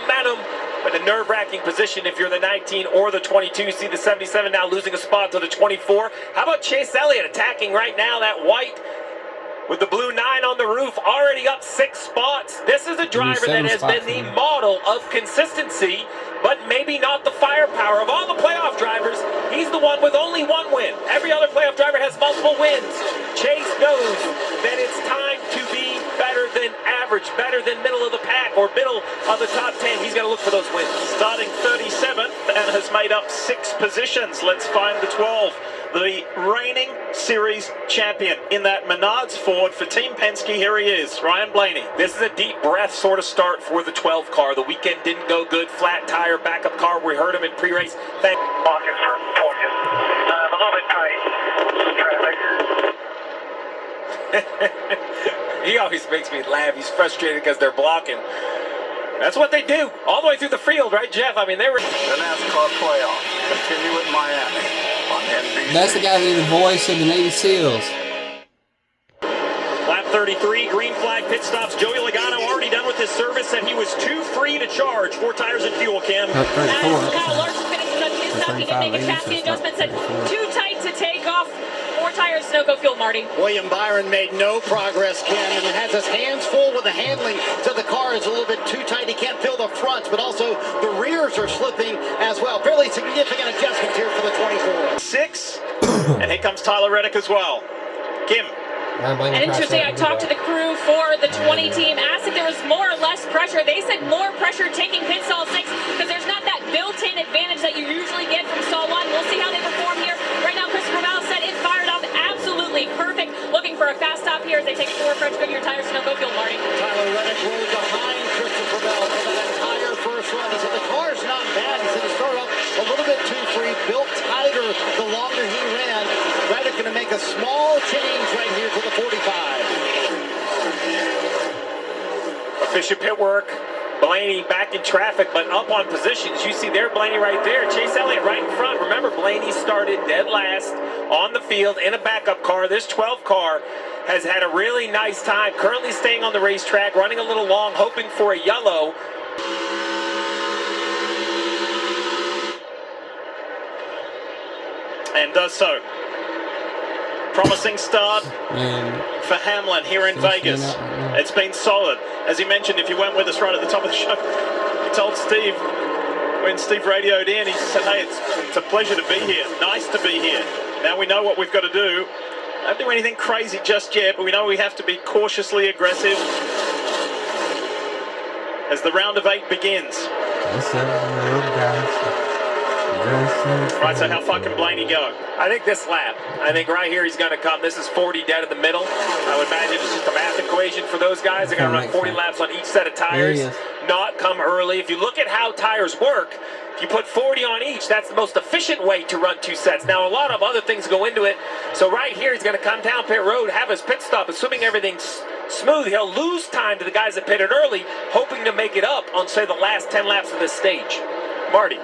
momentum, but a nerve-wracking position if you're the 19 or the 22. You see the 77 now losing a spot to the 24. How about Chase Elliott attacking right now, that white with the blue 9 on the roof, already up 6 spots. This is a driver that has been the model of consistency, but maybe not the firepower. Of all the playoff drivers, he's the one with only 1 win. Every other playoff driver has multiple wins. Chase knows that it's time to be better than average, better than middle of the pack or middle of the top 10. He's got to look for those wins. Starting 37th and has made up 6 positions. Let's find the 12. The reigning series champion in that Menards Ford for Team Penske. Here he is, Ryan Blaney. This is a deep breath sort of start for the 12 car. The weekend didn't go good. Flat tire, backup car. We heard him in pre-race. Focus for focus. A little bit tight. He always makes me laugh. He's frustrated because they're blocking. That's what they do all the way through the field, right, Jeff? I mean, they were... The NASCAR playoff continue at Miami on NBC. That's the guy that did the voice of the Navy SEALs. Lap 33, green flag pit stops. Joey Logano already done with his service, and he was too free to charge. 4 tires and fuel, Kim. Kyle Larson finishes up his stop. He did make a chassis adjustment, said too tight to take off. 4 tires, no go fuel, Marty. William Byron made no progress, Ken, and has his hands full with the handling. So the car is a little bit too tight. He can't feel the fronts, but also the rears are slipping as well. Fairly significant adjustments here for the 24. 6, and here comes Tyler Reddick as well. Kim. And interesting, I talked to the crew for the 20 team, asked if there was more or less pressure. They said more pressure taking pit stall 6 because there's not that built-in advantage that you usually get from stall 1. We'll see how they perform here. Right now, Christopher Val said it fired up absolutely perfect. Looking for a fast stop here as they take 4 French Goodyear tires to no go fuel, Marty. Tyler Reddick rode behind Christopher Val for that entire first run. He said the car's not bad. He said it started off a little bit too free, built tighter the longer he ran. Reddick going to make a small change right here to the 45. Efficient pit work. Blaney back in traffic, but up on positions. You see there, Blaney right there. Chase Elliott right in front. Remember, Blaney started dead last on the field in a backup car. This 12 car has had a really nice time. Currently staying on the racetrack, running a little long, hoping for a yellow. And does so. Promising start for Hamlin here in Vegas. It's been solid. As he mentioned, if you went with us right at the top of the show, he told Steve, when Steve radioed in, he said, hey, it's a pleasure to be here. Nice to be here. Now we know what we've got to do. Don't do anything crazy just yet, but we know we have to be cautiously aggressive as the round of 8 begins. Right, so how far can Blaney go? I think this lap. I think right here he's going to come. This is 40 dead in the middle. I would imagine it's just a math equation for those guys. They're going to run 40 laps on each set of tires, not come early. If you look at how tires work, if you put 40 on each, that's the most efficient way to run 2 sets. Now, a lot of other things go into it. So right here, he's going to come down pit road, have his pit stop, assuming everything's smooth. He'll lose time to the guys that pitted early, hoping to make it up on, say, the last 10 laps of this stage. Marty.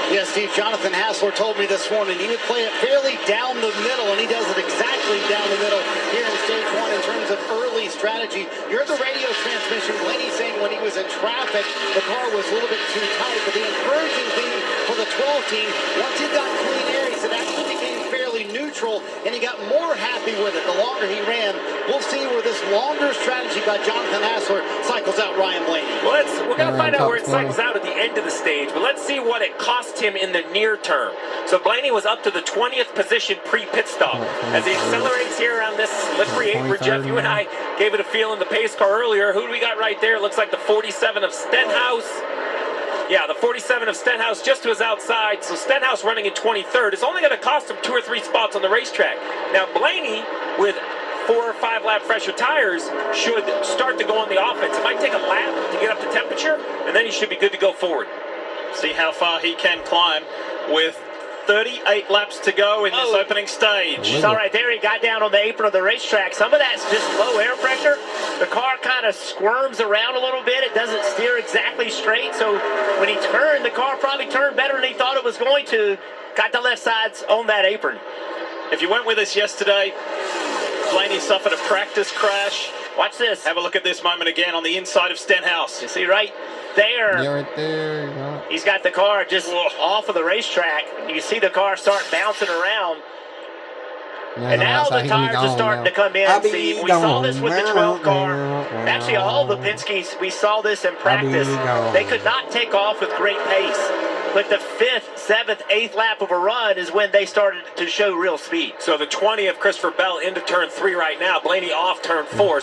Yes, Steve, Jonathan Hassler told me this morning he would play it fairly down the middle, and he does it exactly down the middle here in stage 1 in terms of early strategy. You heard the radio transmission, Blaney saying when he was in traffic, the car was a little bit too tight, but the encouraging thing for the 12 team, once he got clean air, he said actually became fairly neutral, and he got more happy with it the longer he ran. We'll see where this longer strategy by Jonathan Hassler cycles out Ryan Blaney. Well, we're going to find out where it cycles out at the end of the stage, but let's see what it cost him in the near term. So Blaney was up to the 20th position pre-pit stop. As he accelerates here around this slippery apron, Jeff, you and I gave it a feel in the pace car earlier. Who do we got right there? It looks like the 47 of Stenhouse. Yeah, the 47 of Stenhouse just to his outside. So Stenhouse running in 23rd. It's only going to cost him 2 or 3 spots on the racetrack. Now Blaney, with 4 or 5 lap fresher tires, should start to go on the offense. It might take a lap to get up to temperature, and then he should be good to go forward. See how far he can climb with 38 laps to go in this opening stage. So right there, he got down on the apron of the racetrack. Some of that's just low air pressure. The car kind of squirms around a little bit. It doesn't steer exactly straight. So when he turned, the car probably turned better than he thought it was going to. Got the left sides on that apron. If you went with us yesterday, Blaney suffered a practice crash. Watch this. Have a look at this moment again on the inside of Stenhouse. You see right there. Yeah, right there. You know. He's got the car just off of the racetrack. You can see the car start bouncing around. Yeah, And now the tires are starting to come in. See, we saw this with the 12 car. Actually, all the Penske's, we saw this in practice. They could not take off with great pace. But the 5th, 7th, 8th lap of a run is when they started to show real speed. So the 20th, Christopher Bell into turn 3 right now. Blaney off turn 4.